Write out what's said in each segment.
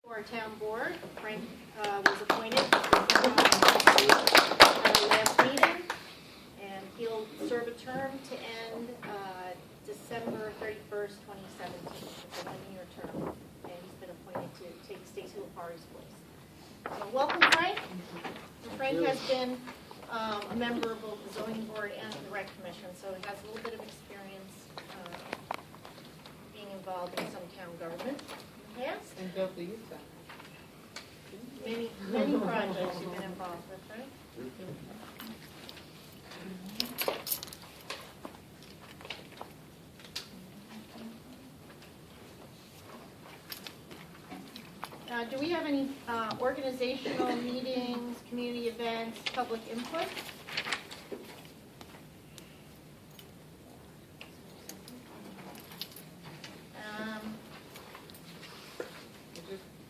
For our town board, Frank was appointed at our last meeting, and he'll serve a term to end December 31st, 2017. It's a one-year term, and he's been appointed to take Stacy Lopari's place. So welcome, Frank. And Frank has been a member of both the zoning board and the rec commission, so he has a little bit of experience being involved in some town government. Yes? And built the youth center. Many projects you've been involved with, right? Do we have any organizational meetings, community events, public input?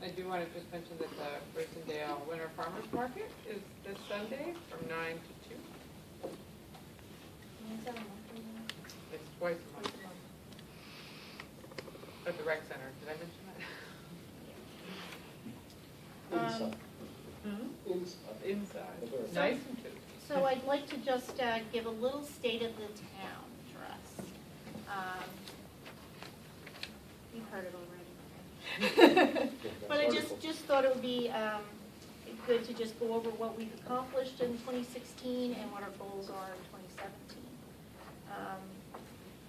I do want to just mention that the Rosendale Winter Farmers Market is this Sunday from 9 to 2. It's twice a month. At the rec center. Did I mention that? Inside. Nice and cozy. So I'd like to just give a little state of the town address. You've heard it already. But I just thought it would be good to just go over what we've accomplished in 2016 and what our goals are in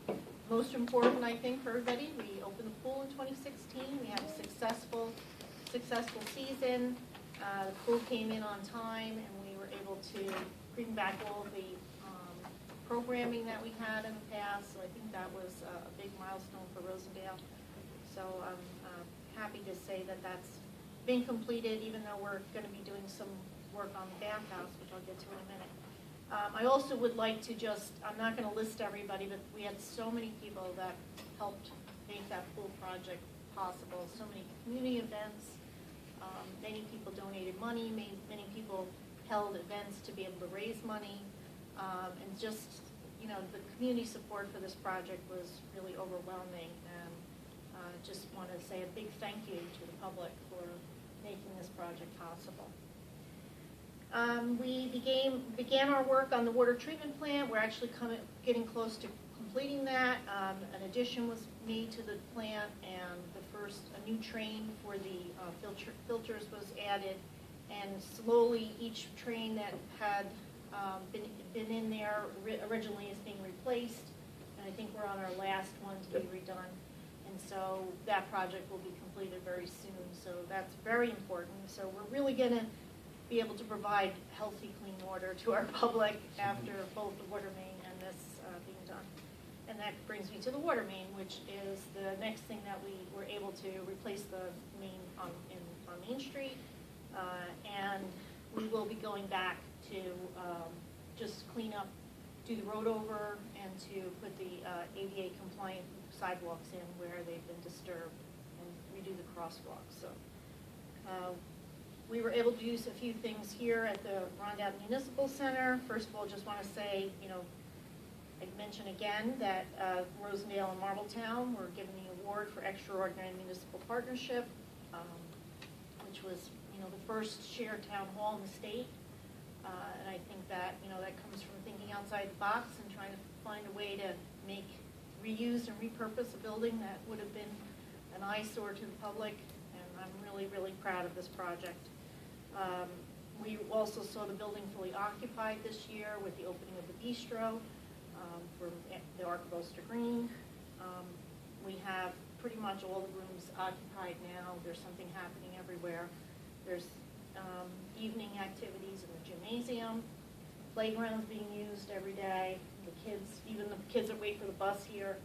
2017. Most important, I think, for everybody, we opened the pool in 2016. We had a successful season. The pool came in on time, and we were able to bring back all of the programming that we had in the past. So I think that was a big milestone for Rosendale. So I'm happy to say that that's been completed, even though we're going to be doing some work on the bathhouse, which I'll get to in a minute. I also would like to just, I'm not going to list everybody, but we had so many people that helped make that pool project possible. So many community events. Many people donated money. Many people held events to be able to raise money. And just, you know, the community support for this project was really overwhelming. And just want to say a big thank you to the public for making this project possible. We began our work on the water treatment plant. We're actually getting close to completing that. An addition was made to the plant, and a new train for the filters was added. And slowly, each train that had been in there originally is being replaced. And I think we're on our last one to be redone. And so that project will be completed very soon. So that's very important. So we're really going to be able to provide healthy, clean water to our public after both the water main and this being done. And that brings me to the water main, which is the next thing that we were able to replace the main on Main Street. And we will be going back to just clean up, do the road over, and to put the ADA compliant sidewalks in where they've been disturbed and redo the crosswalks. So we were able to use a few things here at the Rosendale Municipal Center. First of all, just want to say, you know, I'd mention again that Rosendale and Marbletown were given the award for Extraordinary Municipal Partnership, which was, you know, the first shared town hall in the state. And I think that, you know, that comes from thinking outside the box and trying to find a way to reuse and repurpose a building that would have been an eyesore to the public. And I'm really, really proud of this project. We also saw the building fully occupied this year with the opening of the bistro for the Archibald Green. We have pretty much all the rooms occupied now. There's something happening everywhere. There's evening activities in the gymnasium. Playgrounds being used every day. The kids, even the kids that wait for the bus here.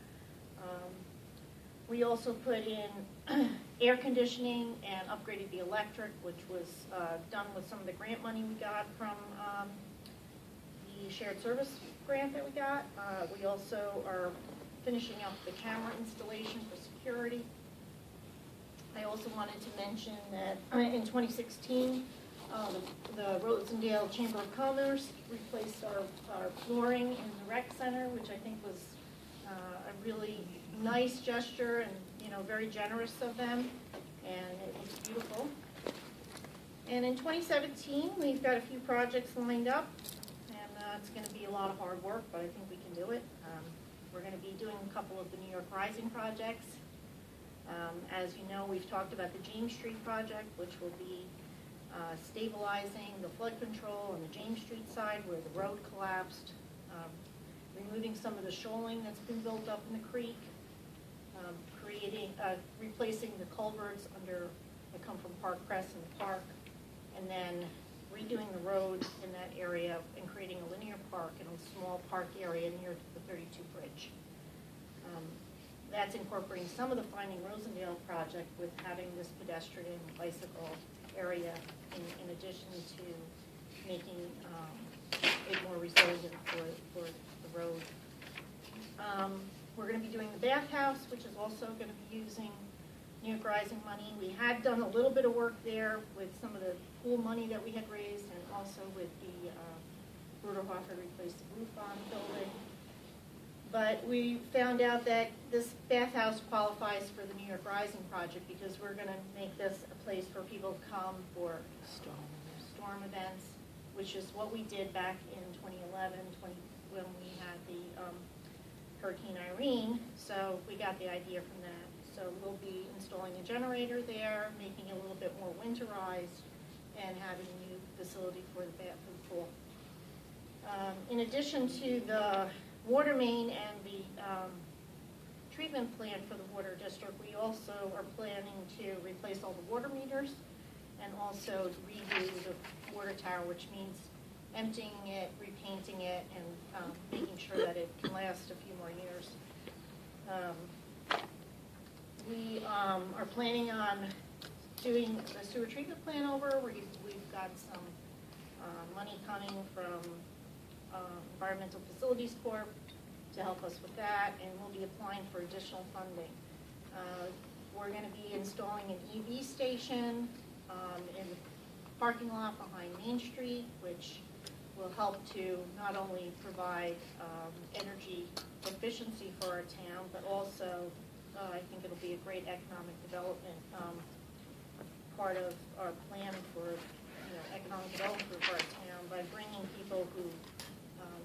We also put in air conditioning and upgraded the electric, which was done with some of the grant money we got from the shared service grant that we got. We also are finishing up the camera installation for security. I also wanted to mention that in 2016, the Rosendale Chamber of Commerce replaced our flooring in the rec center, which I think was a really nice gesture and, you know, very generous of them, and it looks beautiful. And in 2017, we've got a few projects lined up, and it's going to be a lot of hard work, but I think we can do it. We're going to be doing a couple of the New York Rising projects. As you know, we've talked about the James Street project, which will be stabilizing the flood control on the James Street side where the road collapsed, removing some of the shoaling that's been built up in the creek, replacing the culverts that come from Park Crest and the park, and then redoing the road in that area and creating a linear park in a small park area near the 32 bridge. That's incorporating some of the Finding Rosendale project with having this pedestrian bicycle area in addition to making it more resilient for the road. We're going to be doing the bathhouse, which is also going to be using New York Rising money. We had done a little bit of work there with some of the pool money that we had raised, and also with the Bruderhof had replaced the roof on the building. But we found out that this bathhouse qualifies for the New York Rising project because we're going to make this a place for people to come for storm events, which is what we did back in 2011, when we had the Hurricane Irene. So we got the idea from that. So we'll be installing a generator there, making it a little bit more winterized, and having a new facility for the pool. In addition to the water main and the treatment plant for the water district, we also are planning to replace all the water meters and also redo the water tower, which means emptying it, repainting it, and making sure that it can last a few more years. We are planning on doing the sewer treatment plant over. We've got some money coming from Environmental Facilities Corp to help us with that, and we'll be applying for additional funding. We're going to be installing an EV station in the parking lot behind Main Street, which will help to not only provide energy efficiency for our town, but also I think it'll be a great economic development part of our plan for economic development for our town by bringing people who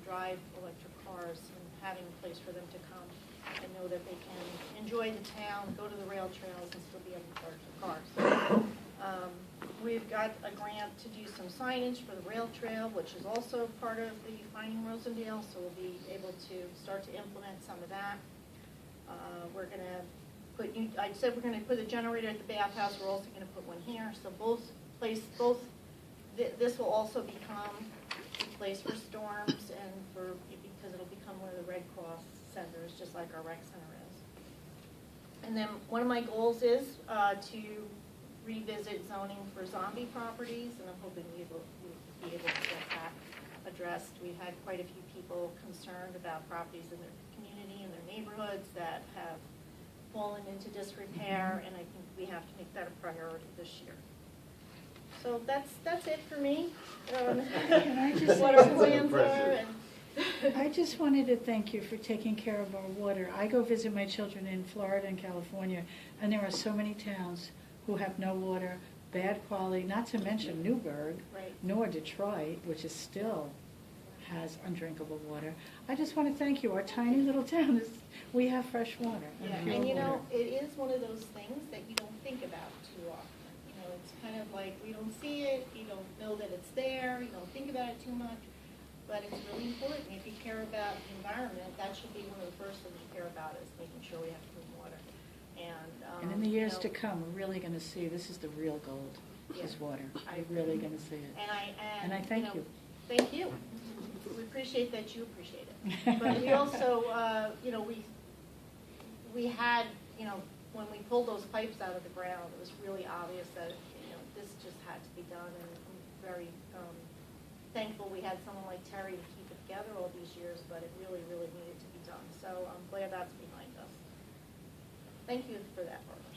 drive electric cars and having a place for them to come and know that they can enjoy the town, go to the rail trails, and still be able to charge their cars. We've got a grant to do some signage for the rail trail, which is also part of the Finding Rosendale, so we'll be able to start to implement some of that. We're going to put I said we're going to put a generator at the bathhouse. We're also going to put one here. So this will also become a place for storms and because it'll become one of the Red Cross centers, just like our rec center is. And then one of my goals is to revisit zoning for zombie properties, and I'm hoping we'll be able to get that addressed. We've had quite a few people concerned about properties in their community and their neighborhoods that have fallen into disrepair, and I think we have to make that a priority this year. So that's it for me. Can I just what say our plans are. I just wanted to thank you for taking care of our water. I go visit my children in Florida and California, and there are so many towns who have no water, bad quality, not to mention Newburgh, Right. nor Detroit, which is still has undrinkable water. I just want to thank you. Our tiny little town we have fresh water. Yeah, pure and you know, water. it is one of those things that you don't think about too often. It's kind of like we don't see it, you don't know that it's there, you don't think about it too much, but it's really important. If you care about the environment, that should be one of the first things you care about, is making sure we have clean water. And in the years to come, we're really going to see this is the real gold, is water. We're really going to see it. And I thank you. Thank you. We appreciate that you appreciate it. But we also, we had, when we pulled those pipes out of the ground, it was really obvious that, this just had to be done. And I'm very thankful we had someone like Terry to keep it together all these years, but it really, really needed to be done. So I'm glad that's behind us. Thank you for that, Barbara.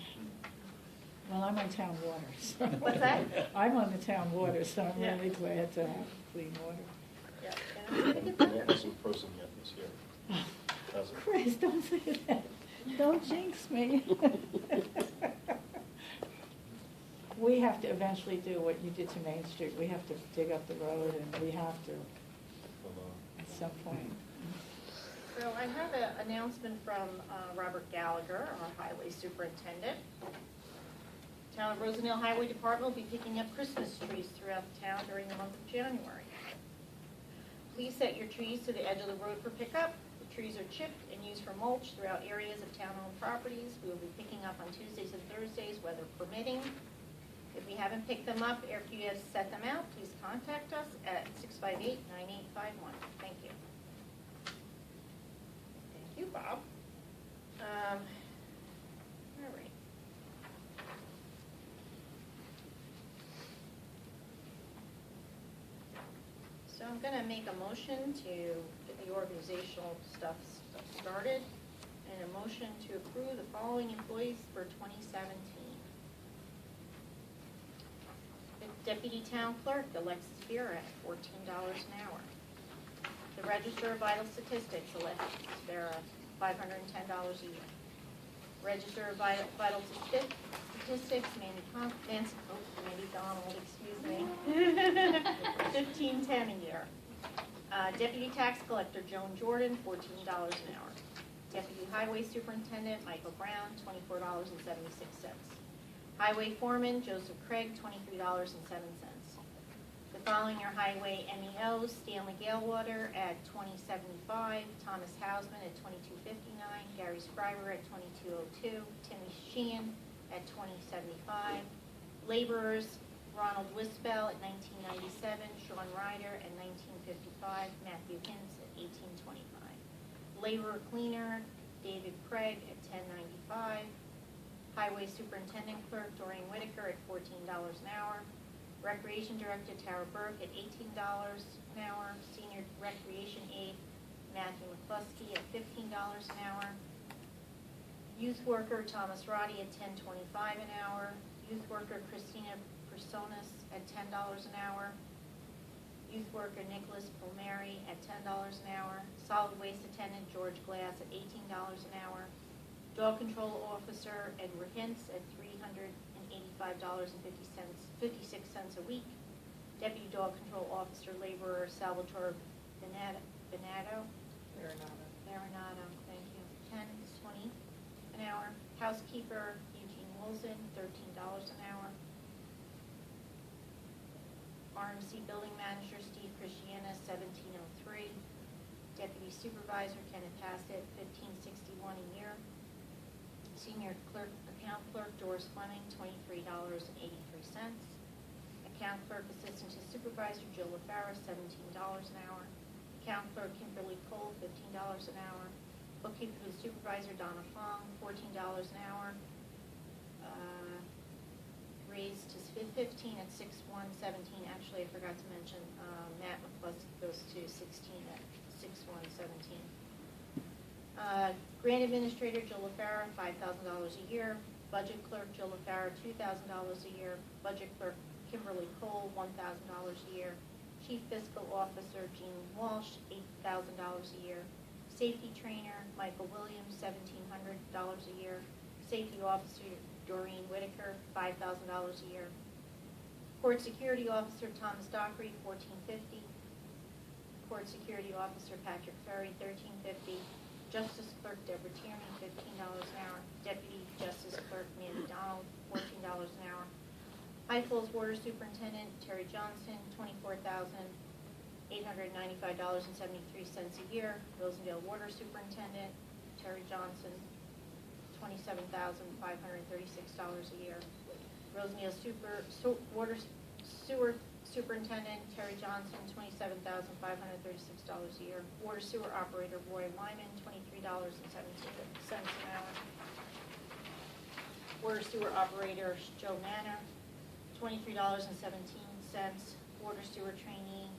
Well, I'm on town water. So What's that? I'm on the town water, so I'm Yeah. really glad to have clean water. Yeah, and it's gonna get It better. hasn't frozen yet this year. Has it? Chris, don't say that. Don't jinx me. we have to eventually do what you did to Main Street. We have to dig up the road, and we have to at some point. So I have an announcement from Robert Gallagher, our highway superintendent. Town of Rosendale Highway Department will be picking up Christmas trees throughout the town during the month of January. Please set your trees to the edge of the road for pickup. The trees are chipped and used for mulch throughout areas of town-owned properties. We will be picking up on Tuesdays and Thursdays, weather permitting. If we haven't picked them up after you have set them out, please contact us at 658-9851. Thank you. Thank you, Bob. All right. So I'm going to make a motion to get the organizational stuff started, and a motion to approve the following employees for 2017. The Deputy Town Clerk, Alexis Vera, at $14 an hour. The Register of Vital Statistics, Alexis Vera, $510 a year. Register of Vital Statistics, Mandy Donald, excuse me, $15.10 a year. Deputy Tax Collector, Joan Jordan, $14 an hour. Deputy Highway Superintendent, Michael Brown, $24.76. Highway Foreman, Joseph Craig, $23.07. The following are Highway MEOs: Stanley Galewater at $20.75, Thomas Hausman at $22.59, Gary Scriber at $22.02, Timmy Sheehan at $20.75. Laborers: Ronald Wispel at $19.97, Sean Ryder at $19.55, Matthew Hintz at $18.25. Laborer Cleaner, David Craig at $10.95. Highway Superintendent Clerk, Doreen Whitaker at $14 an hour. Recreation Director, Tara Burke at $18 an hour. Senior Recreation Aide, Matthew McCluskey at $15 an hour. Youth Worker, Thomas Roddy at $10.25 an hour. Youth Worker, Christina Personas at $10 an hour. Youth Worker, Nicholas Palmieri at $10 an hour. Solid Waste Attendant, George Glass at $18 an hour. Dog Control Officer, Edward Hintz at $385.56 a week. Deputy Dog Control Officer, Laborer, Salvatore Benato, Marinado, thank you, $10.20 an hour. Housekeeper, Eugene Wilson, $13 an hour. RMC Building Manager, Steve Christiana, $17.03. Deputy Supervisor, Kenneth Hassett, $15.61 a year. Senior Clerk, Account Clerk, Doris Fleming, $23.83. Account Clerk, Assistant to Supervisor, Jill LaFara, $17 an hour. Account Clerk, Kimberly Cole, $15 an hour. Bookkeeper to the Supervisor, Donna Fong, $14 an hour. Raised to 15 at 6/1/17. Actually, I forgot to mention Matt McCluskey goes to 16 at 6/1/17. Grant Administrator, Jill LaFara, $5,000 a year. Budget Clerk, Jill LaFara, $2,000 a year. Budget Clerk, Kimberly Cole, $1,000 a year. Chief Fiscal Officer, Jean Walsh, $8,000 a year. Safety Trainer, Michael Williams, $1,700 a year. Safety Officer, Doreen Whitaker, $5,000 a year. Court Security Officer, Thomas Dockery, $14.50. Court Security Officer, Patrick Ferry, $13.50. Justice Clerk, Deborah Tierney, $15 an hour. Deputy Justice Clerk, Mandy Donald, $14 an hour. High Falls Water Superintendent, Terry Johnson, $24,895.73 a year. Rosendale Water Superintendent, Terry Johnson, $27,536 a year. Rosendale Water Sewer Superintendent, Terry Johnson, $27,536 a year. Water Sewer Operator, Roy Wyman, $23.17 an hour. Water Sewer Operator, Joe Manor, $23.17. Water Sewer Trainee,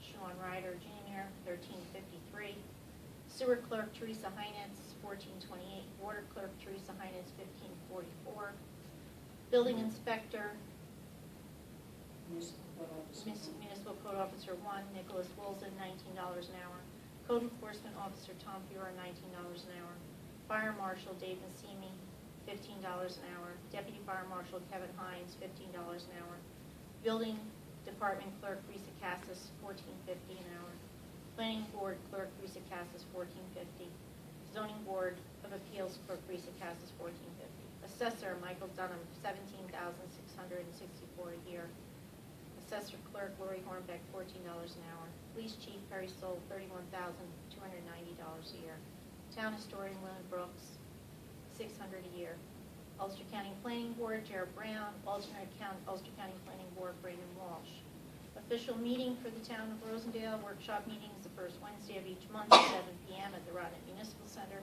Sean Ryder Jr., $13.53. Sewer Clerk, Teresa Heinitz, $14.28. Water Clerk, Teresa Heinitz, $15.44. Building Inspector, Municipal Code Officer 1, Nicholas Wilson, $19 an hour. Code Enforcement Officer Tom Fiora, $19 an hour. Fire Marshal Dave Nassimi, $15 an hour. Deputy Fire Marshal Kevin Hines, $15 an hour. Building Department Clerk Risa Cassis, $14.50 an hour. Planning Board Clerk Risa Cassis, $14.50. Zoning Board of Appeals Clerk Risa Cassis, $14.50. Assessor Michael Dunham, $17,664 a year. Assessor Clerk Lori Hornbeck, $14 an hour. Police Chief Perry Soule, $31,290 a year. Town Historian Lynn Brooks, $600 a year. Ulster County Planning Board Jared Brown. Alternate Ulster County Planning Board Brandon Walsh. Official meeting for the Town of Rosendale. Workshop meeting is the first Wednesday of each month at 7 p.m. at the Rodney Municipal Center.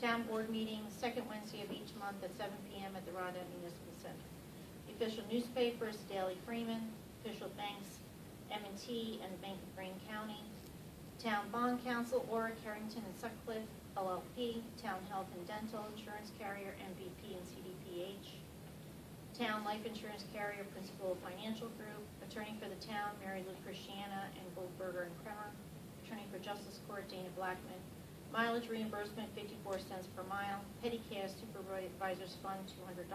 Town Board meeting, second Wednesday of each month at 7 p.m. at the Rodney Municipal Center. The official newspapers, Daily Freeman. Official banks, M&T and the Bank of Greene County. Town Bond Council, Aura, Carrington and Sutcliffe, LLP. Town Health and Dental Insurance Carrier, MVP and CDPH. Town Life Insurance Carrier, Principal Financial Group. Attorney for the town, Mary Lou Christiana and Goldberger and Kremer. Attorney for Justice Court, Dana Blackman. Mileage reimbursement, 54 cents per mile. Petty cash supervisor's fund, $200.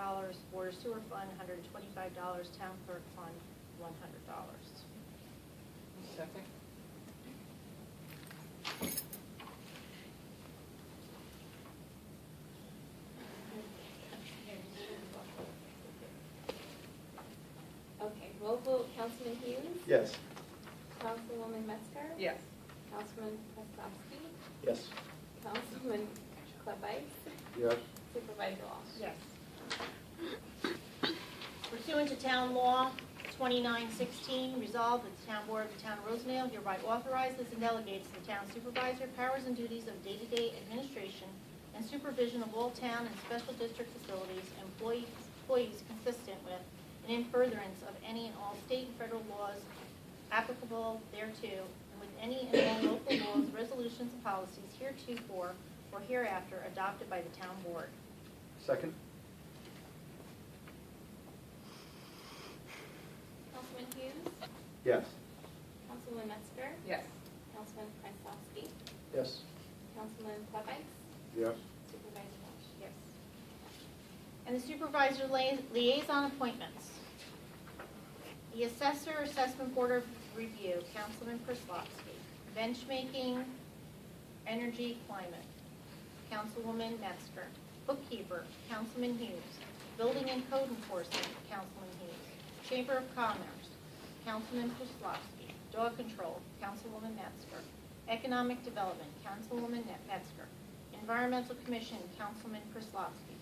Water sewer fund, $125. Town clerk fund, $100. Second. Okay, roll vote, Councilman Hughes? Yes. Councilwoman Metzger? Yes. Councilman Kosowski? Yes. Councilman Klebice? Yes. Supervisor Walsh? Yes. Pursuant to Town Law 2916, resolved that the Town Board of the Town of Rosendale hereby authorizes and delegates to the Town Supervisor powers and duties of day-to-day administration and supervision of all town and special district facilities and employees consistent with and in furtherance of any and all state and federal laws applicable thereto, and with any and all local laws, resolutions, and policies heretofore or hereafter adopted by the Town Board. Second? Councilman Hughes? Yes. Councilwoman Metzger? Yes. Councilman Kosowski? Yes. Councilman Klebice? Yes. Supervisor Walsh? Yes. And the supervisor liaison appointments. The Assessor Assessment Board of Review, Councilman Prislovsky. Benchmaking, Energy, Climate, Councilwoman Metzger. Bookkeeper, Councilman Hughes. Building and Code Enforcement, Councilman Hughes. Chamber of Commerce, Councilman Prislovsky. Dog Control, Councilwoman Metzger. Economic Development, Councilwoman Metzger. Environmental Commission, Councilman Prislovsky.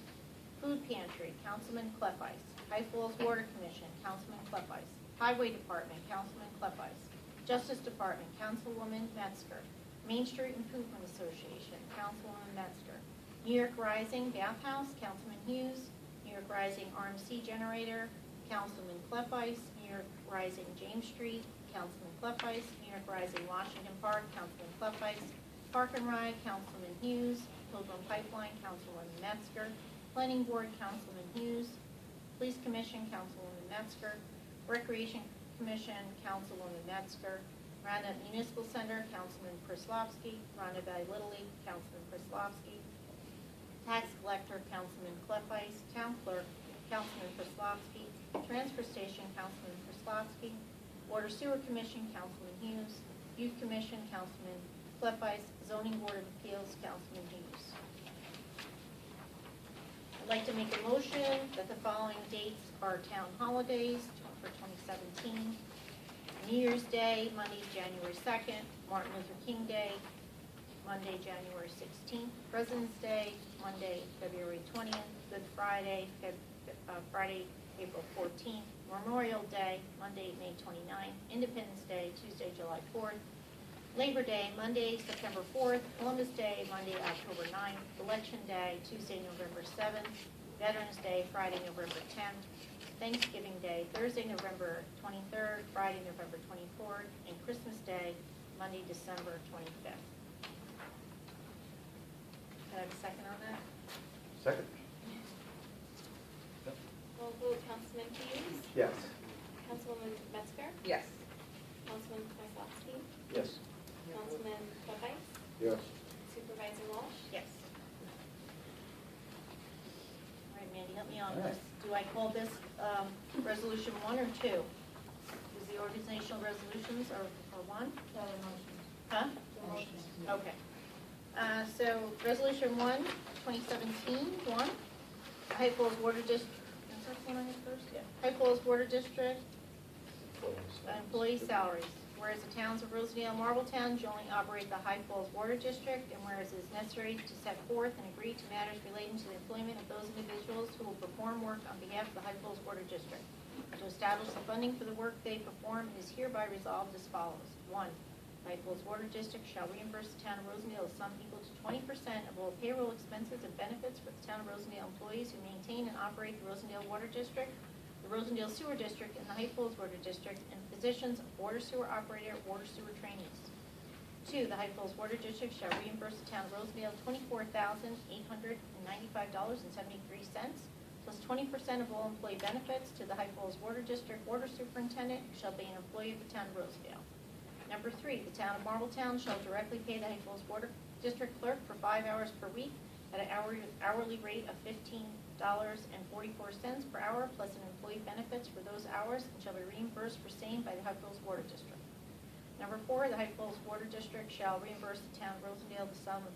Food Pantry, Councilman Klebice. High Falls Water Commission, Councilman Klebice. Highway Department, Councilman Klebice. Justice Department, Councilwoman Metzger. Main Street Improvement Association, Councilwoman Metzger. New York Rising Bathhouse, Councilman Hughes. New York Rising RMC Generator, Councilman Klebice. New York Rising James Street, Councilman Klebice. New York Rising Washington Park, Councilman Klebice. Park and Ride, Councilman Hughes. Pilgrim Pipeline, Councilwoman Metzger. Planning Board, Councilman Hughes. Police Commission, Councilwoman Metzger. Recreation Commission, Councilwoman Metzger. Roundup Municipal Center, Councilman Prislovsky. Roundup Valley Little League, Councilman Prislovsky. Tax Collector, Councilman Klebice. Town Clerk, Councilman Prislovsky. Transfer Station, Councilman Prislovsky. Water Sewer Commission, Councilman Hughes. Youth Commission, Councilman Klebice. Zoning Board of Appeals, Councilman Hughes. I'd like to make a motion that the following dates are town holidays for 2017. New Year's Day, Monday, January 2nd. Martin Luther King Day, Monday, January 16th. President's Day, Monday, February 20th. Good Friday, Friday, April 14th. Memorial Day, Monday, May 29th. Independence Day, Tuesday, July 4th. Labor Day, Monday, September 4th. Columbus Day, Monday, October 9th. Election Day, Tuesday, November 7th. Veterans Day, Friday, November 10th. Thanksgiving Day, Thursday, November 23rd, Friday, November 24th, and Christmas Day, Monday, December 25th. Can I have a second on that? Second? Roll vote, Councilman Hughes? Yes. Councilwoman Metzger? Yes. Councilman Kosowski? Yes. Councilman Klebice? Yes. Supervisor Walsh? Yes. All right, Mandy, help me on All right. this. Do I call this resolution 1 or 2? Is the organizational resolutions are one? Huh? Okay. So, resolution 1, 2017, 1. High Falls Water District, is that the one I had first? Yeah. High Falls Water District, employee salaries. Whereas the towns of Rosendale and Marbletown jointly operate the High Falls Water District, and whereas it is necessary to set forth and agree to matters relating to the employment of those individuals who will perform work on behalf of the High Falls Water District. To establish the funding for the work they perform, it is hereby resolved as follows. 1. High Falls Water District shall reimburse the town of Rosendale a sum equal to 20% of all payroll expenses and benefits for the town of Rosendale employees who maintain and operate the Rosendale Water District, the Rosendale Sewer District, and the High Falls Water District, and positions of water sewer operator, water sewer trainees. 2. The High Falls Water District shall reimburse the town of Rosendale $24,895.73, plus 20% of all employee benefits to the High Falls Water District water superintendent, who shall be an employee of the town of Rosendale. Number 3, the town of Marbletown shall directly pay the High Falls Water District clerk for 5 hours per week at an hourly rate of $15.44 per hour, plus an employee benefits for those hours, and shall be reimbursed for same by the High Falls Water District. Number 4, the High Falls Water District shall reimburse the town of Rosendale the sum of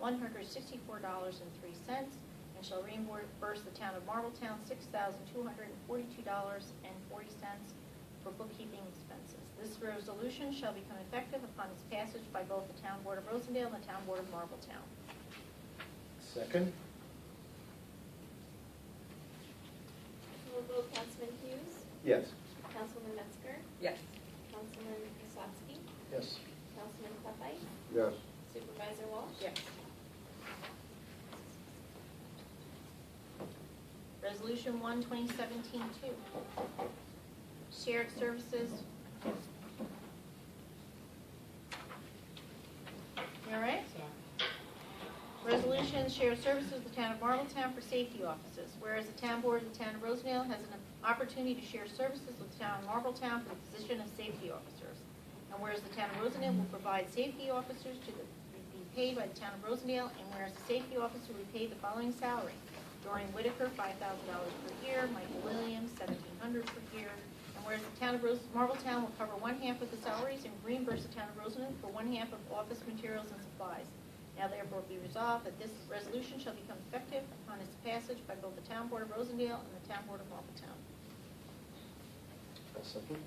$2,164.03, and shall reimburse the town of Marbletown $6,242.40 for bookkeeping expenses. This resolution shall become effective upon its passage by both the Town Board of Rosendale and the Town Board of Marbletown. Second? We'll vote Councilman Hughes, Yes. Councilwoman Metzger, Yes. Councilman Kozlowski, Yes. Councilman Klefbite, Yes. Supervisor Walsh. Yes. Resolution 1, 2017-2. Shared services. You all right? Resolution, shared services with the town of Marbletown for safety officers. Whereas the town board of the town of Rosendale has an opportunity to share services with the town of Marbletown for the position of safety officers. And whereas the town of Rosendale will provide safety officers to be paid by the town of Rosendale, and whereas the safety officer will be paid the following salary. Doreen Whitaker, $5,000 per year. Michael Williams, $1,700 per year. And whereas the town of Marbletown will cover one half of the salaries and reimburse the town of Rosendale for one half of office materials and supplies. Now therefore be resolved that this resolution shall become effective upon its passage by both the Town Board of Rosendale and the Town Board of Marbletown. Second?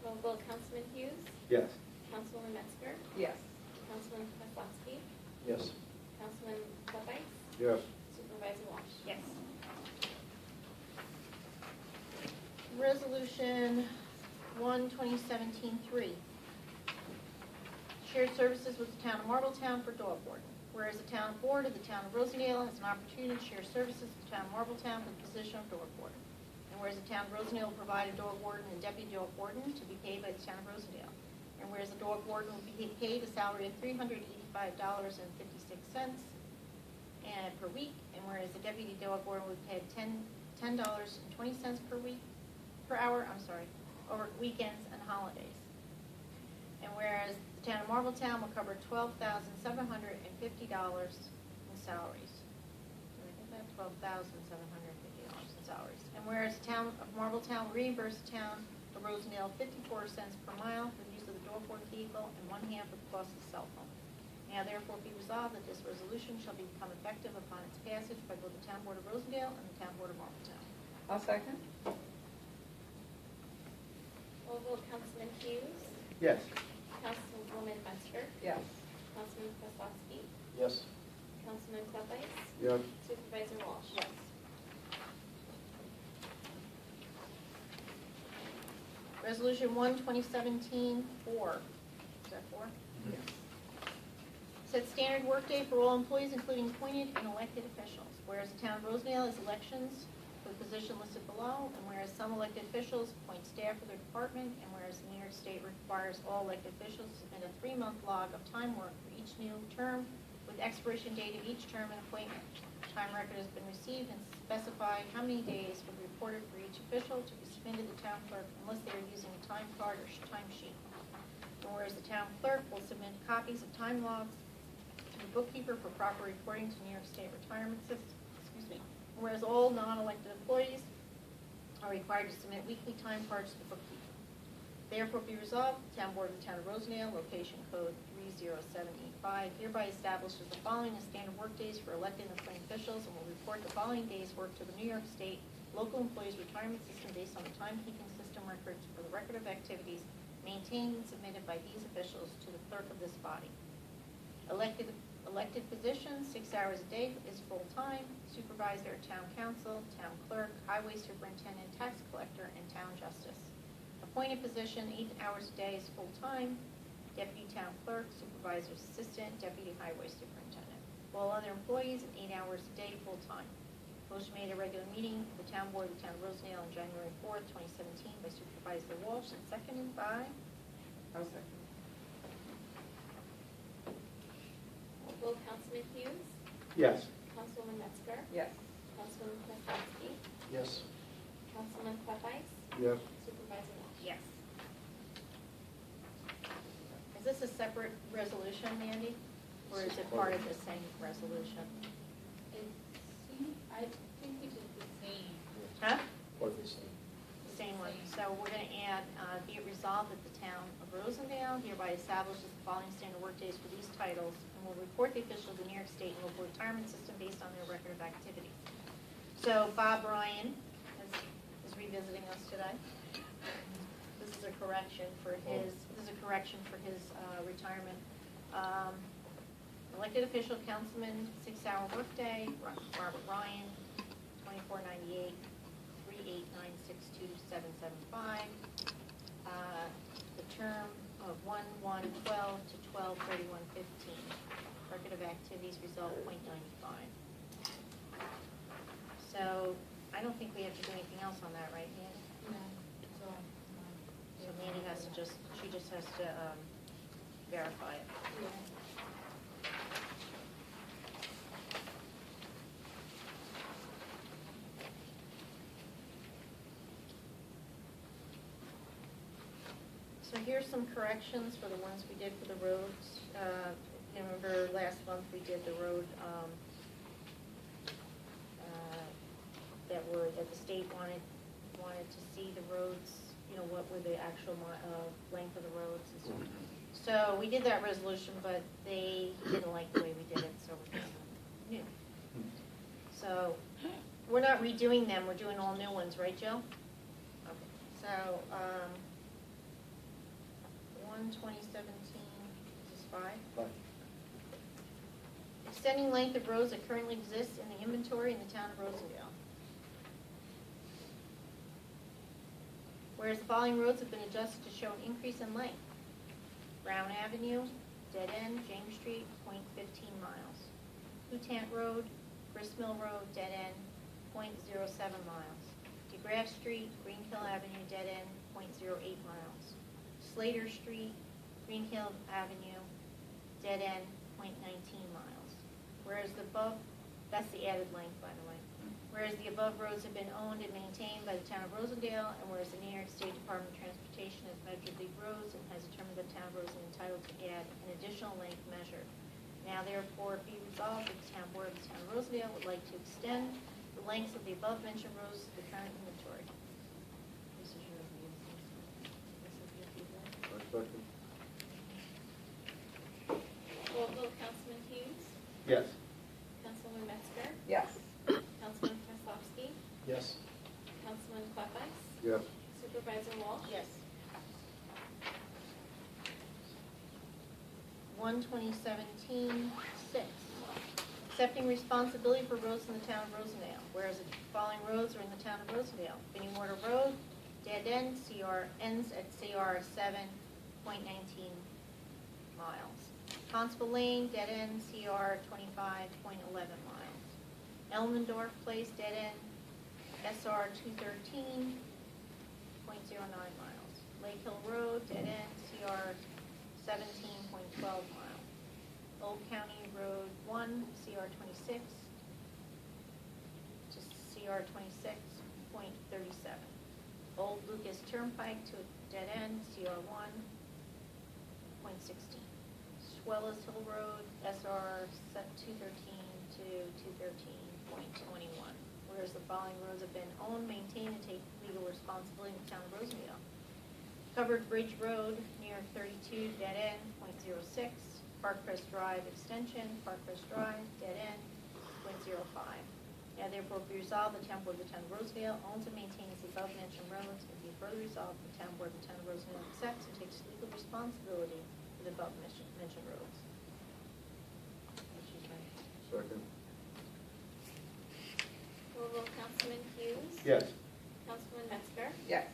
We'll vote Councilman Hughes, Yes. Councilwoman Metzger, Yes. Councilman Kozlowski, Yes. Councilman Klefbite, Yes. Supervisor Walsh. Yes. Resolution 1, 2017-3. Shared services with the town of Marbletown for dog warden. Whereas the town board of the town of Rosendale has an opportunity to share services with the town of Marbletown for the position of dog warden. And whereas the town of Rosendale will provide a dog warden and deputy dog warden to be paid by the town of Rosendale. And whereas the dog warden will be paid a salary of $385.56 per week, and whereas the deputy dog warden will be paid $10.20 per hour, over weekends and holidays. And whereas the town of Marbletown will cover $12,750 in salaries. Did I get that? $12,750 in salaries. And whereas the town of Marbletown will reimburse the town of Rosendale 54 cents per mile for the use of the dog warden vehicle and one half of the cost of the cell phone. Now therefore be resolved that this resolution shall become effective upon its passage by both the Town Board of Rosendale and the Town Board of Marbletown. I'll second. We'll vote Councilman Hughes, Yes. Councilwoman Metzger, Yes. Councilman Kozlowski, Yes. Councilman Klefbite, Yes. Supervisor Walsh. Yes. Resolution 1, 2017-4. Is that 4? Yes. Set standard workday for all employees, including appointed and elected officials. Whereas the town of Rosendale has elections for the position listed below, and whereas some elected officials appoint staff for their department, and whereas New York State requires all elected officials to submit a 3-month log of time work for each new term with expiration date of each term and appointment. Time record has been received and specify how many days will be reported for each official to be submitted to the town clerk unless they are using a time card or time sheet. And whereas the town clerk will submit copies of time logs to the bookkeeper for proper reporting to New York State Retirement System, whereas all non-elected employees are required to submit weekly time cards to the bookkeeper. Therefore be resolved, the Town Board of the Town of Rosendale, location code 30785, hereby establishes the following as standard work days for elected and appointed officials and will report the following days' work to the New York State Local Employees Retirement System based on the timekeeping system records for the record of activities maintained and submitted by these officials to the clerk of this body. Elected positions, 6 hours a day is full-time, supervisor, town council, town clerk, highway superintendent, tax collector, and town justice. Appointed position, 8 hours a day is full-time, deputy town clerk, supervisor's assistant, deputy highway superintendent. All other employees, 8 hours a day, full-time. Motion made at a regular meeting of the Town Board of the Town of Rosendale on January 4th, 2017 by Supervisor Walsh and seconded by I'll second. Roll call, Councilman Hughes, Yes. Councilwoman Metzger, Yes. Councilwoman Kwasniewski, Yes. Councilman Kwapis, Yes. Supervisor Walsh. yes. Is this a separate resolution, Mandy? Or is it part of the same resolution? I think we did the same. Huh? Or the same. The same one. So we're going to add, be it resolved that the Town of Rosendale hereby establishes the following standard work days for these titles and will report the officials of the New York State and local retirement system based on their record of activity. So Bob Ryan is revisiting us today. This is a correction for his, retirement. Elected official, councilman, 6-hour workday, Robert Ryan, 2498, 38962-775. The term of 1/1/12 to 12/31/15. Record of activities result .95. So I don't think we have to do anything else on that, right, Mandy? So, So Mandy has to she just has to verify it. yeah. So here's some corrections for the ones we did for the roads. You remember last month we did the road that the state wanted to see the roads, what were the actual length of the roads and so on. So we did that resolution, but they didn't like the way we did it, so we're doing new. So we're not redoing them, we're doing all new ones, right, Joe? Okay, so, 1/2017, this is 5. Fine. Extending length of roads that currently exist in the inventory in the town of Rosendale. Whereas the following roads have been adjusted to show an increase in length. Brown Avenue, dead end, James Street, .15 miles. Hutant Road, Grist Mill Road, dead end, .07 miles. DeGraff Street, Greenhill Avenue, dead end, .08 miles. Slater Street, Greenhill Avenue, dead end, .19 miles. Whereas the above, that's the added length, by the way. Whereas the above roads have been owned and maintained by the town of Rosendale, and whereas the New York State Department of Transportation has measured the roads and has determined the town of Rosendale entitled to add an additional length measured. Now therefore be resolved that the town board of the town of Rosendale would like to extend the lengths of the above mentioned roads to the current inventory. This is your view. This is your view. I second. Roll call, Councilman Hughes, Yes. Councilwoman Metzger, Yes. Councilman Kwasniewski, Yes. Councilman Kwapis, Yes. Supervisor Walsh. Yes. 1/2017-6. Accepting responsibility for roads in the town of Rosendale. Whereas the following roads are in the town of Rosendale. Binneywater Road, dead end, ends at CR 7.19 miles. Constable Lane, dead end, CR 25.11 miles. Elmendorf Place, dead end, SR 213.09 miles. Lake Hill Road, dead end, CR 17.12 miles. Old County Road 1, CR 26 to CR 26.37. Old Lucas Turnpike to a dead end, CR 1.16. Wells Hill Road, SR set 213 to 213.21. Whereas the following roads have been owned, maintained, and take legal responsibility in the town of Rosendale. Covered Bridge Road near 32, dead end, .06. Parkcrest Drive Extension, Parkcrest Drive, dead end, .05. Now therefore be resolved, the town board of the town of Rosendale owns and maintains the above mentioned roads, and be further resolved, the town board of the town of Rosendale accepts and takes legal responsibility for the above mentioned roads. Second. Roll call, Councilman Hughes. Yes. Councilman Metzger. Yes.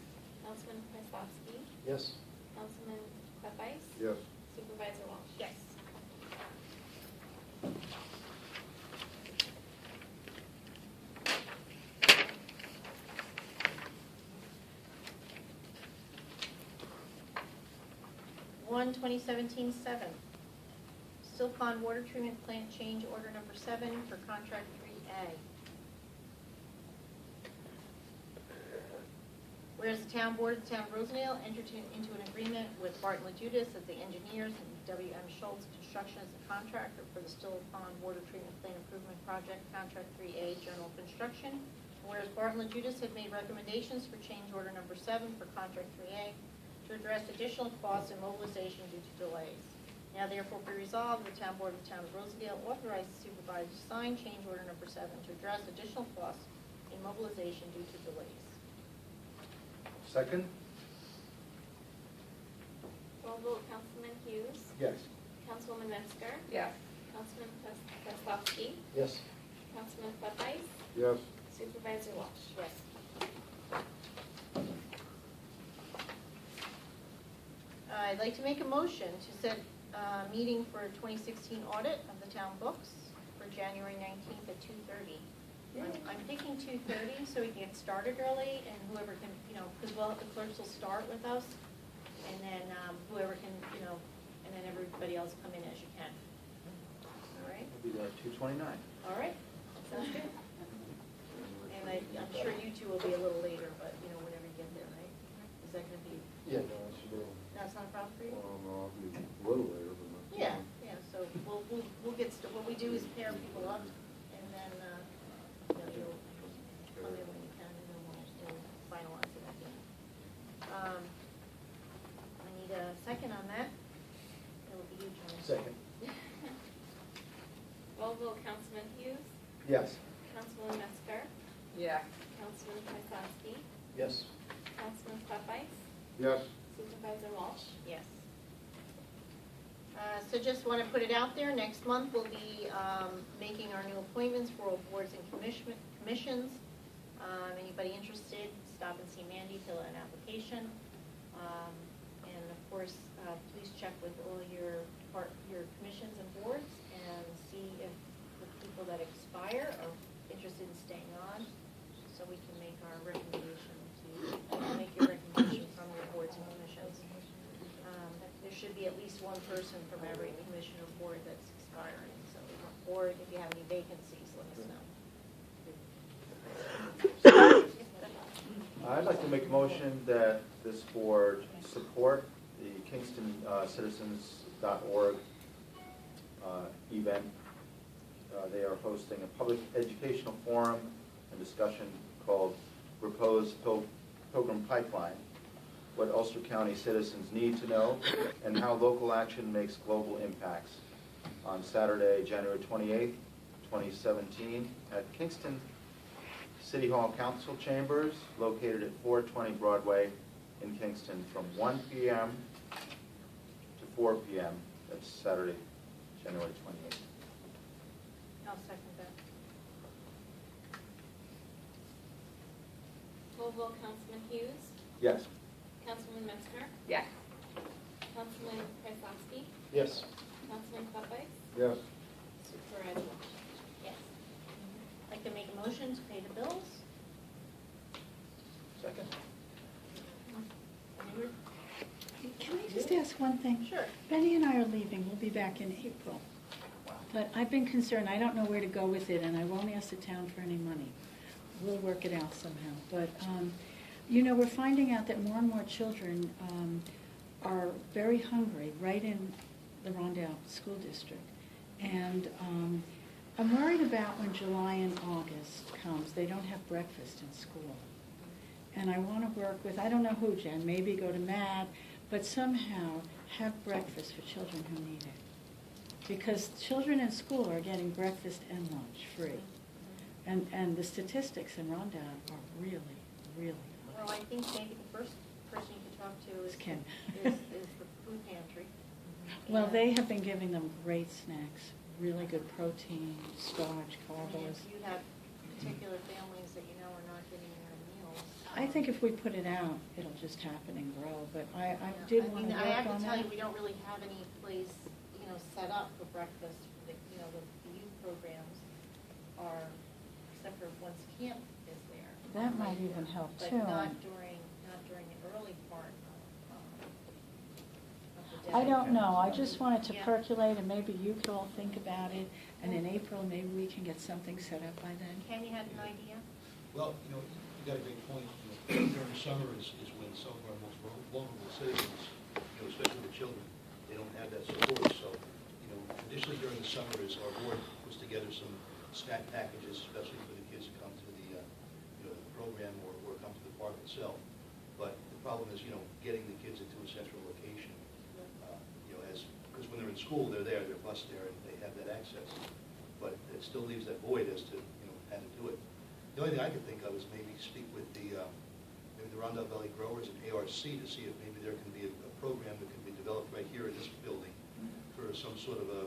Councilman Kwasowski. Yes. Councilman Peppies. Yes. Supervisor Walsh. Yes. One 2017-7. Still Pond Water Treatment Plant Change Order Number 7 for Contract 3A. Whereas the town board of the town of Rosendale entered into an agreement with Barton LaJudas as the engineers and W.M. Schultz Construction as the contractor for the Still Pond Water Treatment Plant Improvement Project, Contract 3A, General Construction. Whereas Barton LaJudas had made recommendations for change order number 7 for Contract 3A to address additional costs and mobilization due to delays. Now therefore be resolved, the town board of the town of Rosendale authorizes the supervisor to sign change order number 7 to address additional costs and mobilization due to delays. Second. Roll vote, Councilman Hughes. Yes. Councilwoman Metzger. Yes. Councilman Kwasowski. Yes. Councilman Peppies. Yes. Supervisor Walsh. Yes. I'd like to make a motion to set a meeting for a 2016 audit of the town books for January 19th at 2:30. I'm thinking 2:30 so we can get started early, and whoever can, because the clerks will start with us, and then whoever can, and then everybody else come in as you can. All right? It'll be 2:29. All right, that sounds good. And I'm sure you two will be a little later, but, whenever you get there, right? Is that going to be, Yeah, no, it should be. that's not a problem for you? No, I'll be a little later, but not. Yeah, so we'll get, what we do is pair people up, and then, you'll come in when you can, and then we'll finalize it at the end. I need a second on that. It'll be you, John. Second. Roll vote, Councilman Hughes. Yes. Councilwoman Metzger. Yes. Councilman Kwasowski. Yes. Councilman Peppies. Yes. Supervisor Walsh. Yes. So just want to put it out there, next month we'll be making our new appointments for all boards and commissions. Anybody interested, stop and see Mandy, fill out an application. And of course, please check with all your commissions and boards and see if the people that expire are interested in staying on, so we can make our recommendation make your recommendation from your boards and commissions. There should be at least one person from every commission or board that's expiring, so, or if you have any vacancies, let us know. I'd like to make a motion that this board support the KingstonCitizens.org event. They are hosting a public educational forum and discussion called Proposed Pilgrim Pipeline, what Ulster County citizens need to know, and how local action makes global impacts, on Saturday, January 28th, 2017, at Kingston City Hall Council Chambers, located at 420 Broadway in Kingston, from 1 p.m. to 4 p.m. That's Saturday, January 28th. I'll second that. Roll vote, Councilman Hughes. Yes. Councilwoman Metzger. Yes. Councilman Kwasowski. Yes. Councilman Peppies. Yes. Supervisor Walsh. Yes. I'd like to make a motion to pay the bills. Second. Anyone? Can I just ask one thing? Sure. Benny and I are leaving, we'll be back in April. But I've been concerned, I don't know where to go with it, and I won't ask the town for any money. We'll work it out somehow. But, we're finding out that more and more children are very hungry right in the Rondale School District. And I'm worried about when July and August comes, they don't have breakfast in school. And I want to work with, I don't know who, Jen, maybe go to MAD, but somehow have breakfast for children who need it. Because children in school are getting breakfast and lunch free. And the statistics in Rondale are really, really Well, I think maybe the first person you could talk to is It's Ken. is the food pantry. Well, And- they have been giving them great snacks, really good protein, starch, And carbs. if you have particular families that you know are not getting their meals. I think if we put it out, it'll just happen and grow, but I Yeah, did want to I work have on to tell that. you, we don't really have any place, set up for breakfast. The youth programs are, except for once camp is there. That might even help But too. not during the early part of the day. I don't know, I just wanted to Yeah. percolate, and maybe you could all think about it, and in April, maybe we can get something set up by then. Ken, you had an idea? Well, you got a great point. During the summer is when some of our most vulnerable citizens, especially the children, they don't have that support. So, traditionally during the summer is our board puts together some snack packages, especially for the kids who come to the program or come to the park itself. But the problem is, getting the kids into a central location. Because when they're in school, they're there, they're bused there, and they have that access. But it still leaves that void as to, how to do it. The only thing I could think of is maybe speak with maybe the Rondell Valley Growers and ARC to see if maybe there can be a program that can be developed right here in this building for some sort of a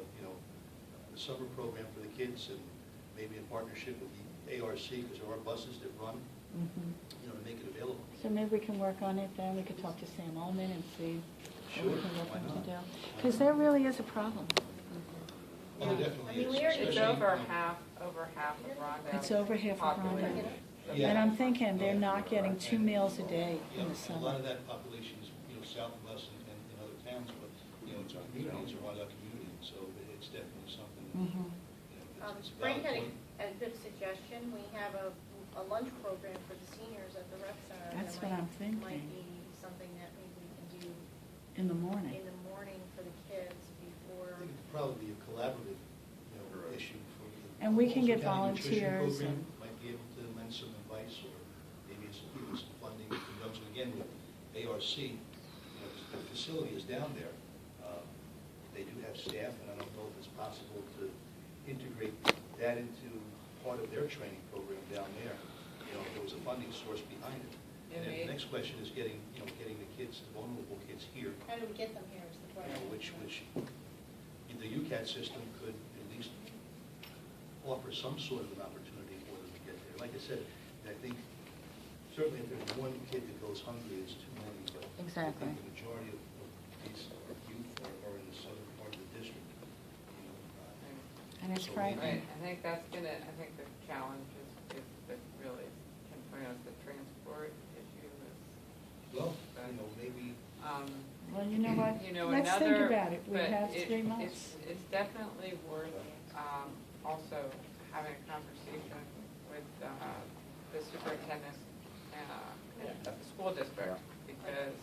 summer program for the kids, and maybe in partnership with the ARC, because there are buses that run, Mhm. to make it available. So maybe we can work on it then, we could talk to Sam Ullman and see what we Sure, can get why them to not? do. Because there really is a problem. Well, there definitely I mean, is, we already- It's especially, over half of Rondale. It's over half of population. Rondale. Yeah. And I'm thinking they're not getting 2 meals a day Yeah, in the a lot summer. of that population is, south of us and in other towns, but, it's our community, it's a Rondell community, so it's definitely something, Mhm. it's a Frank valid had point. a good suggestion. We have a lunch program for the seniors at the rec center. That's That what I'm Might thinking. be something that maybe we can do In the morning. in the morning for the kids before. I think it'd probably be a collaborative, issue for the. And we can Ulster get County Nutrition volunteers Program and- Might be able to lend some advice, or maybe some funding in conjunction, again, with ARC. The facility is down there. They do have staff, and I don't know if it's possible to integrate that into part of their training program down there. If there was a funding source behind it. And then the next question is getting the kids, the vulnerable kids here, How do we get them here is the question. which the UCAT system could at least offer some sort of an opportunity for them to get there. Like I said, I think certainly if there's one kid that goes hungry, it's too many, but Exactly. I think the majority of these youth are in the southern part of the district. And it's So frightening. Right, I think the challenge is that really, the transport issue is. Well, maybe, Well, you know what? You know, Let's think another- about it. We but have it- 3 months. It's definitely worth also having a conversation with the superintendent of the school district, because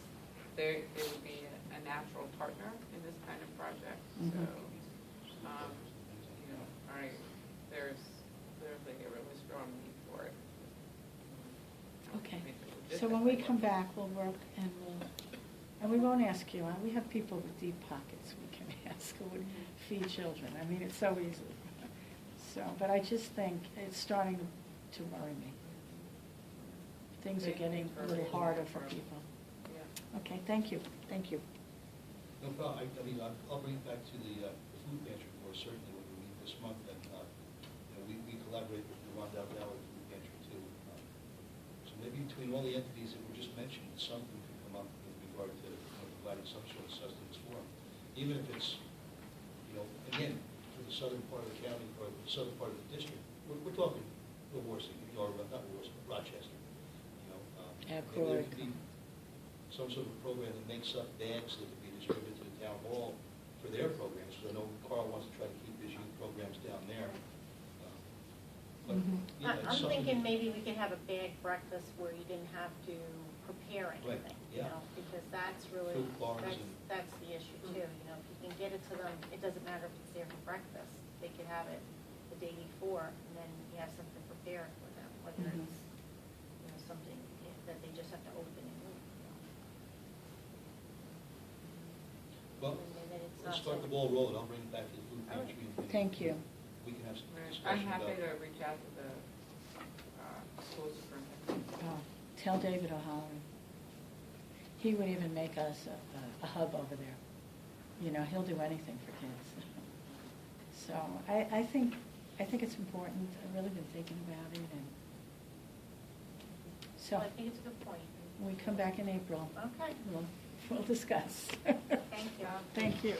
they would be a natural partner in this kind of project. So, Mhm. all right, there's clearly a really strong need for it. Okay. Make it So when we logistically come work. back, we'll work and we won't ask you. We have people with deep pockets we can ask who would feed children. I mean, it's so easy. So, but I just think it's starting to worry me. Things are Thank you getting for a little raising harder that for for us. people. Yeah. Okay, thank you, thank you. no problem. I'll bring it back to the food pantry board, certainly when we meet this month, and, we collaborate with the Rondell Valley Food Pantry too. So maybe between all the entities that were just mentioned, something could come up with regard to providing some sort of sustenance for them. Even if it's, again, for the southern part of the county, or the southern part of the district, we're talking Worcester, or not Worcester, but Rochester. Maybe there could be some sort of program that makes up bags that could be distributed to the town hall for their programs. So I know Carl wants to try to keep his youth programs down there. But, Mhm. yeah, it's I'm something thinking that- maybe we could have a bag breakfast where you didn't have to prepare Right, anything, you yeah. know, because that's really, Fruit bars and- that's the issue too, you know, if you can get it to them, it doesn't matter if it's there for breakfast, they could have it the day before, and then you have something prepared for them, whether Mhm. it's, you know, something that they just have to open and move, you know. Well, And then it's let's not start so- the ball rolling, I'll bring it back to the food All right. pantry. and Thank you. We can have some I'm discussion about. happy to reach out to the school superintendent. Oh, tell David O'Halloran. He would even make us a hub over there. You know, he'll do anything for kids. So I think it's important. I've really been thinking about it, and so Well, I think it's a good point. when we come back in April, Okay, we'll discuss. thank you. Thank you.